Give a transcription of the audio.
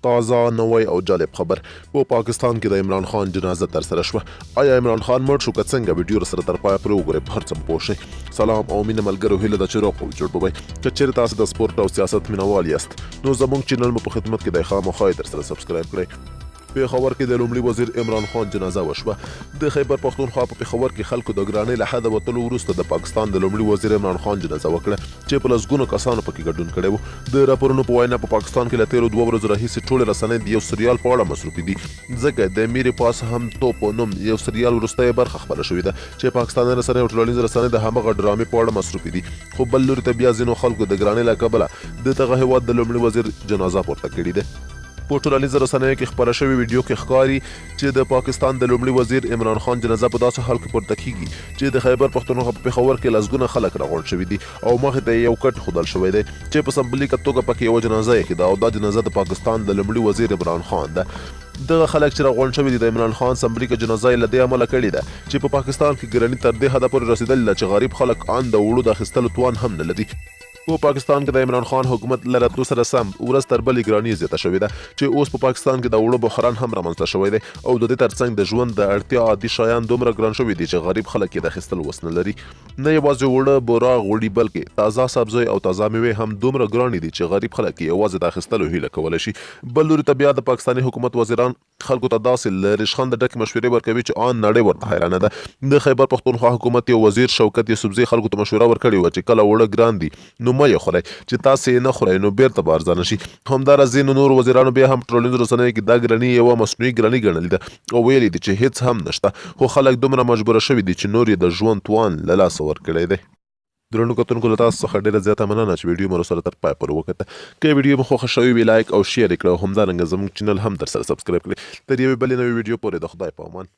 تازه نوی او جالب خبر په پاکستان کې د عمران خان جنازه ترسره شوه آیا عمران خان مړ شو که څنګه ویډیو سره تر پایه پورې وګورئ په هر څه پوه شئ سلام او مینه ملګرو هیله ده چې روغ او جوړ به وئ که چیرې تاسو د سپورټ او سیاست مینوال یاست نو زموږ چینل مو په خدمت کې دی خامخا یې درسره سبسکرایب کړئ پېښور کې د لومړي وزیر عمران خان جنازه وشوه د خیبر پښتونخوا په پېښور کې خلکو د ګرانۍ له حده وتلو وروسته د پاکستان د لومړي وزیر عمران خان جنازه وکړه چې په لسګونو کسانو پکې ګډون کړی و د راپورونو په وینا په پاکستان کې له تېرو 2 ورځو راهیسې ټولې رسنۍ د یو سریال په اړه مصروفې دي ځکه د میر پاس هم تو په نوم یو سریال وروستۍ برخه خپره شوې ده چې پاکستاني رسنۍ او ټولنیز رسنۍ د همغه ډرامې په اړه مصروفې دي خو بل لوري ته بیا ځینو خلکو د ګرانۍ له کبله د دغه هېواد د لومړي وزیر جنازه پورته کړې ده په ټولنیزو رسنیو کې خپره شوې ویډیو کې ښکاري چې د پاکستان د لومړي وزیر عمران خان جنازه په داسې حال کې پورته کیږي چې د خیبر پښتونخوا په پېښور کې لسګونه خلک راغونډ شوي دي او مخې ته یو کټ ښودل شوی دی چې په سمبولیکه توګه پکې یوه جنازه ایښې ده او دا جنازه د پاکستان د لومړي وزیر عمران خان ده دغه خلک چې راغونډ شوي دي د عمران خان سمبولیکه جنازه یې له دې امله کړې ده چې په پاکستان کې ګراني تر دې حده پورې رسېدلې ده چې غریب خلک ان د وړو د اخیستلو توان هم نه لري په پاکستان کې د عمران خان حکومت له راتلو سره سم ورځ تر بلې ګراني زیاته شوې ده چې اوس په پاکستان کې د وړو بحران هم رامنځته شوی دی او د دې ترڅنګ د ژوند د اړتیا عادي شیان دومره ګران شوي دي چې غریب خلک یې د اخیستلو وس نه لري نه یوازې وړه بوره غوړي بلکې تازه سبزی او تازه میوې هم دومره ګرانې دي چې غریب خلک یې یوازې د اخیستلو هیله کولی شي بل لوري ته بیا د پاکستاني حکومت وزیران خلکو ته داسې له ریشخنده ډکې مشورې ورکوي چې ان نړۍ ورته حیرانه ده د خیبر پښتونخوا حکومت یو وزیر شوکت یوسفزي خلکو ته مشوره ورکړې وه چې کله وړه ګران دي نو مه یې خورئ چې تاسې یې نه خورئ نو بیرته به ارزانه شي همداراز ځینو نورو وزیرانو بیا هم ټولنیزو رسنیو کې دا ګراني یوه مصنوعي ګراني ګڼلې ده او ویلي دي چې هیڅ هم نشته خو خلک دومره مجبوره شوي دي چې نور یې د ژوند توان له لاسه ورکړی دی درنو کتونکو له تاسو څخه ډېره زیاته مننه چې ویډیو مو راسره تر پایه پورې وکته که ویډیو مو خوښه شوې وي لایک او شیر یې کړه او همدارنګه زموږ چینل هم درسره سبسکرایب کړئ تر یوې بلې نوې ویډیو پورې د خدای په امان